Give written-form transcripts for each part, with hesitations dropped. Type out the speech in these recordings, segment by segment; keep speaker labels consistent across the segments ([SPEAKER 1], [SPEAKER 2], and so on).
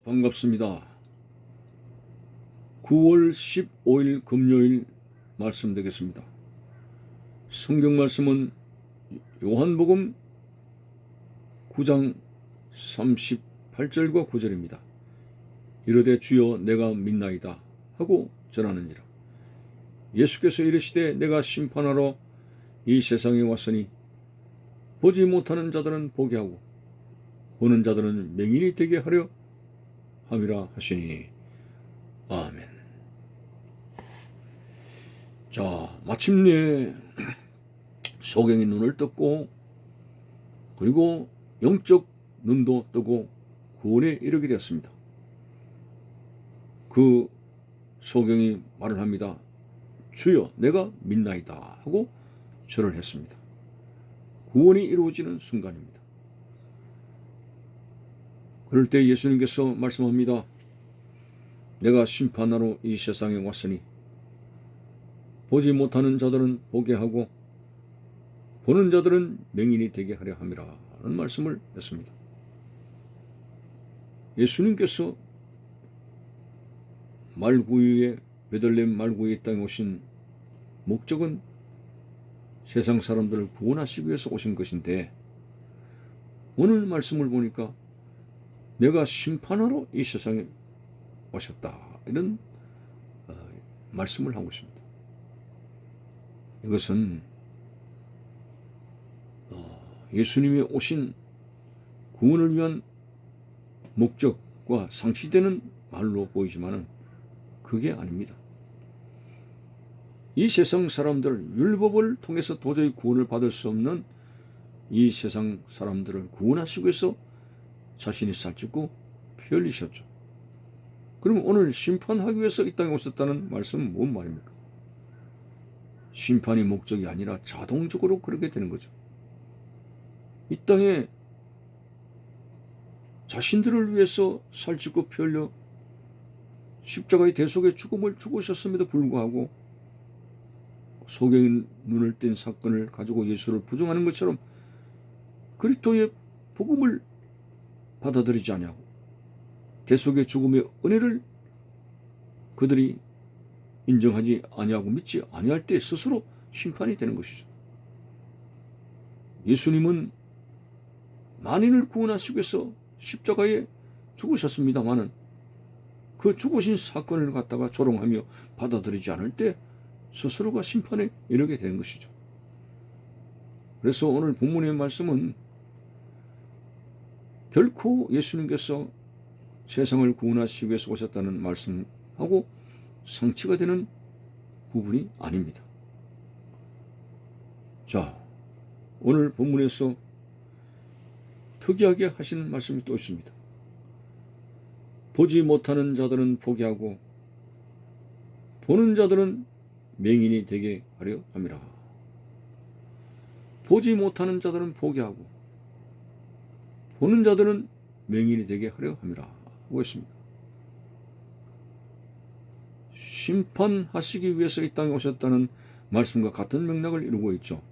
[SPEAKER 1] 반갑습니다. 9월 15일 금요일 말씀 되겠습니다. 성경 말씀은 요한복음 9장 38절과 9절입니다. 이르되 주여 내가 믿나이다 하고 전하느니라. 예수께서 이르시되 내가 심판하러 이 세상에 왔으니 보지 못하는 자들은 보게 하고 보는 자들은 맹인이 되게 하려 함이라 하시니 아멘. 자, 마침내 소경이 눈을 떴고 그리고 영적 눈도 뜨고 구원에 이르게 되었습니다. 그 소경이 말을 합니다. 주여 내가 믿나이다 하고 절을 했습니다. 구원이 이루어지는 순간입니다. 그럴 때 예수님께서 말씀합니다. 내가 심판하러 이 세상에 왔으니 보지 못하는 자들은 보게 하고 보는 자들은 맹인이 되게 하려 함이라 하는 말씀을 했습니다. 예수님께서 말구유에 베들레헴 말구유의 땅에 오신 목적은 세상 사람들을 구원하시기 위해서 오신 것인데 오늘 말씀을 보니까 내가 심판하러 이 세상에 오셨다 이런 말씀을 하고 있습니다. 이것은 예수님이 오신 구원을 위한 목적과 상시되는 말로 보이지만 그게 아닙니다. 이 세상 사람들, 율법을 통해서 도저히 구원을 받을 수 없는 이 세상 사람들을 구원하시기 위해서 자신이 살찌고 피 흘리셨죠. 그럼 오늘 심판하기 위해서 이 땅에 오셨다는 말씀은 뭔 말입니까? 심판이 목적이 아니라 자동적으로 그렇게 되는 거죠. 이 땅에 자신들을 위해서 살찌고 피 흘려 십자가의 대속의 죽음을 죽으셨음에도 불구하고 소경이 눈을 뗀 사건을 가지고 예수를 부정하는 것처럼 그리스도의 복음을 받아들이지 아니하고 대속의 죽음의 은혜를 그들이 인정하지 아니하고 믿지 아니할 때 스스로 심판이 되는 것이죠. 예수님은 만인을 구원하시기 위해서 십자가에 죽으셨습니다마는 그 죽으신 사건을 갖다가 조롱하며 받아들이지 않을 때 스스로가 심판에 이르게 되는 것이죠. 그래서 오늘 본문의 말씀은 결코 예수님께서 세상을 구원하시기 위해서 오셨다는 말씀하고 상치가 되는 부분이 아닙니다. 자, 오늘 본문에서 특이하게 하시는 말씀이 또 있습니다. 보지 못하는 자들은 보게 하고 보는 자들은 맹인이 되게 하려 함이라. 보지 못하는 자들은 보게 하고 보는 자들은 맹인이 되게 하려 함이라 하고 있습니다. 심판하시기 위해서 이 땅에 오셨다는 말씀과 같은 맥락을 이루고 있죠.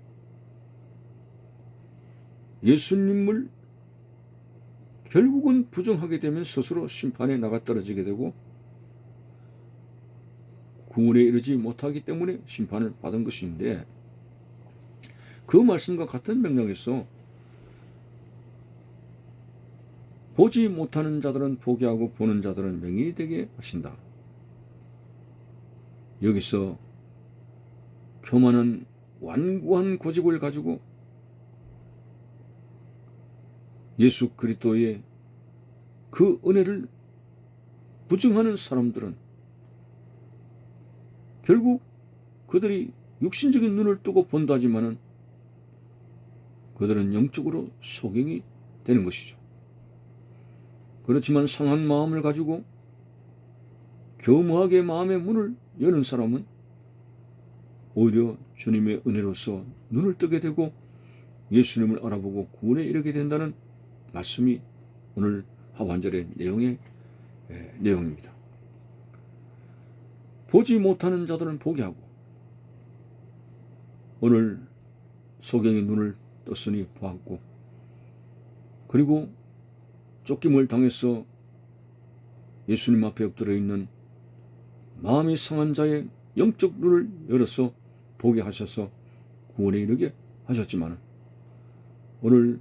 [SPEAKER 1] 예수님을 결국은 부정하게 되면 스스로 심판에 나가 떨어지게 되고 구원에 이르지 못하기 때문에 심판을 받은 것인데 그 말씀과 같은 맥락에서 보지 못하는 자들은 보게 하고 보는 자들은 맹인이 되게 하신다. 여기서 교만한 완고한 고집을 가지고 예수 그리스도의 그 은혜를 부정하는 사람들은 결국 그들이 육신적인 눈을 뜨고 본다지만은 그들은 영적으로 소경이 되는 것이죠. 그렇지만 상한 마음을 가지고 겸허하게 마음의 문을 여는 사람은 오히려 주님의 은혜로서 눈을 뜨게 되고 예수님을 알아보고 구원에 이르게 된다는 말씀이 오늘 하반절의 내용입니다. 보지 못하는 자들은 보게 하고 오늘 소경이 눈을 떴으니 보았고 그리고 쫓김을 당해서 예수님 앞에 엎드려 있는 마음이 상한 자의 영적 눈을 열어서 보게 하셔서 구원에 이르게 하셨지만 오늘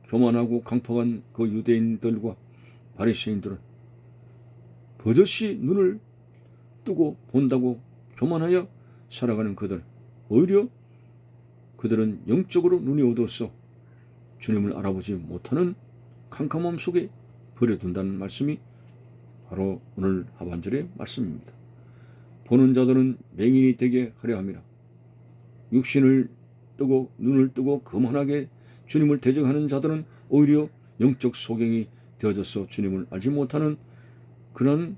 [SPEAKER 1] 교만하고 강팍한 그 유대인들과 바리새인들은 버젓이 눈을 뜨고 본다고 교만하여 살아가는 그들, 오히려 그들은 영적으로 눈이 어두워서 주님을 알아보지 못하는 캄캄함 속에 버려둔다는 말씀이 바로 오늘 하반절의 말씀입니다. 보는 자들은 맹인이 되게 하려 함이라. 육신을 뜨고 눈을 뜨고 거만하게 주님을 대적하는 자들은 오히려 영적 소경이 되어져서 주님을 알지 못하는 그런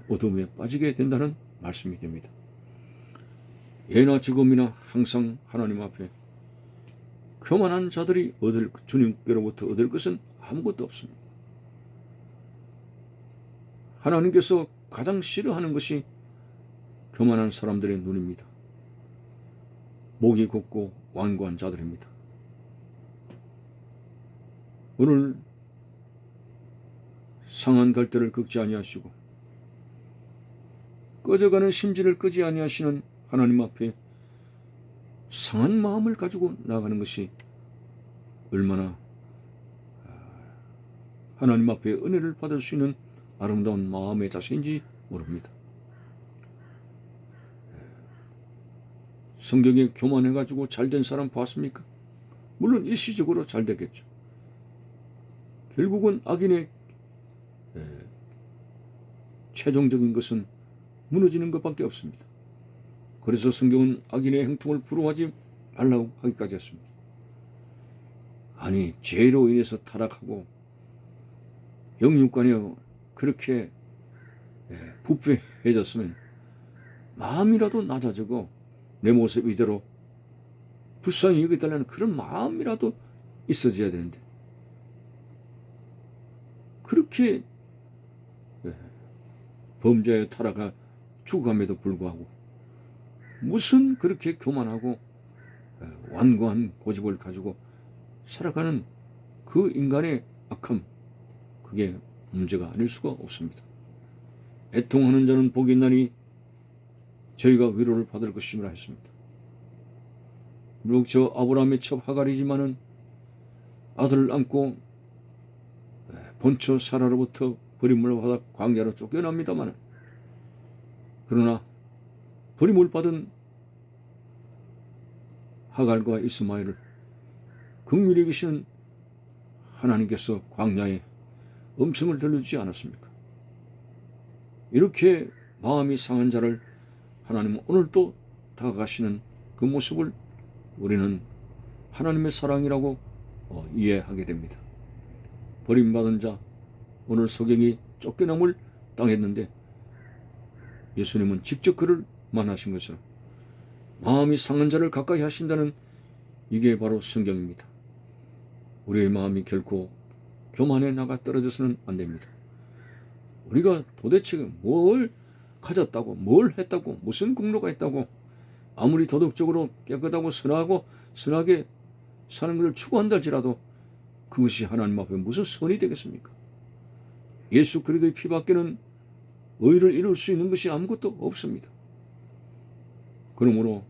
[SPEAKER 1] 어둠에 빠지게 된다는 말씀이 됩니다. 예나 지금이나 항상 하나님 앞에 교만한 자들이 주님께로부터 얻을 것은 아무것도 없습니다. 하나님께서 가장 싫어하는 것이 교만한 사람들의 눈입니다. 목이 곱고 완고한 자들입니다. 오늘 상한 갈대를 꺾지 아니하시고 꺼져가는 심지를 끄지 아니하시는 하나님 앞에 상한 마음을 가지고 나아가는 것이 얼마나 하나님 앞에 은혜를 받을 수 있는 아름다운 마음의 자세인지 모릅니다. 성경에 교만해가지고 잘된 사람 보았습니까? 물론 일시적으로 잘 되겠죠. 결국은 악인의 최종적인 것은 무너지는 것밖에 없습니다. 그래서 성경은 악인의 행통을 부러워하지 말라고 하기까지 했습니다. 아니, 죄로 인해서 타락하고 영육간에 그렇게 부패해졌으면 마음이라도 낮아지고 내 모습 이대로 불쌍히 여기달라는 그런 마음이라도 있어져야 되는데 그렇게 범죄에 타락하 죽어감에도 불구하고 무슨 그렇게 교만하고 완고한 고집을 가지고 살아가는 그 인간의 악함, 그게 문제가 아닐 수가 없습니다. 애통하는 자는 복이 있나니 저희가 위로를 받을 것임이라 했습니다. 비록 저 아브라함의 첩 하갈이지만은 아들을 안고 본처 사라로부터 버림을 받아 광야로 쫓겨납니다만 그러나 버림을 받은 하갈과 이스마엘을 긍휼히 여기시는 하나님께서 광야에 음성을 들려주지 않았습니까? 이렇게 마음이 상한 자를 하나님은 오늘도 다가가시는 그 모습을 우리는 하나님의 사랑이라고 이해하게 됩니다. 버림받은 자, 오늘 소경이 쫓겨남을 당했는데 예수님은 직접 그를 만나신 것처럼 마음이 상한 자를 가까이 하신다는 이게 바로 성경입니다. 우리의 마음이 결코 교만에 나가 떨어져서는 안 됩니다. 우리가 도대체 뭘 가졌다고, 뭘 했다고, 무슨 공로가 있다고, 아무리 도덕적으로 깨끗하고 선하게 사는 것을 추구한다 할지라도 그것이 하나님 앞에 무슨 선이 되겠습니까? 예수 그리스도의 피밖에는 의를 이룰 수 있는 것이 아무것도 없습니다. 그러므로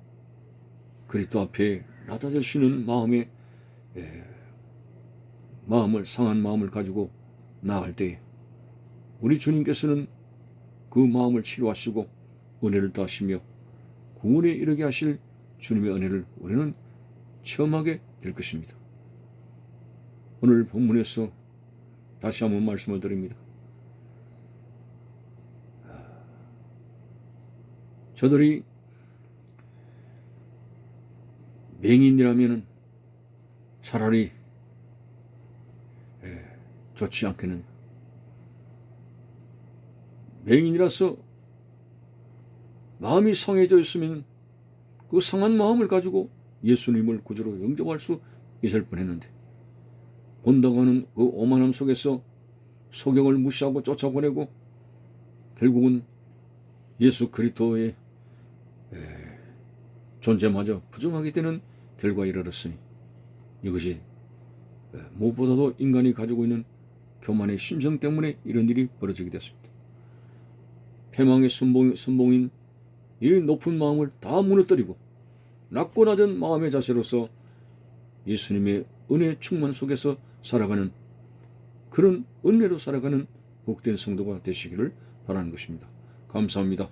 [SPEAKER 1] 그리스도 앞에 낮아질 수 있는 상한 마음을 가지고 나아갈 때에 우리 주님께서는 그 마음을 치료하시고 은혜를 더하시며 구원에 이르게 하실 주님의 은혜를 우리는 체험하게 될 것입니다. 오늘 본문에서 다시 한번 말씀을 드립니다. 저들이 맹인이라면 차라리 좋지 않겠느냐. 맹인이라서 마음이 상해져 있으면 그 상한 마음을 가지고 예수님을 구주로 영접할 수 있을 뻔했는데 본다고 하는 그 오만함 속에서 소경을 무시하고 쫓아보내고 결국은 예수 그리스도의 존재마저 부정하게 되는 결과에 이르렀으니 이것이 무엇보다도 인간이 가지고 있는 교만의 심성 때문에 이런 일이 벌어지게 됐습니다. 패망의 선봉인 이 높은 마음을 다 무너뜨리고 낮고 낮은 마음의 자세로서 예수님의 은혜 충만 속에서 살아가는, 그런 은혜로 살아가는 복된 성도가 되시기를 바라는 것입니다. 감사합니다.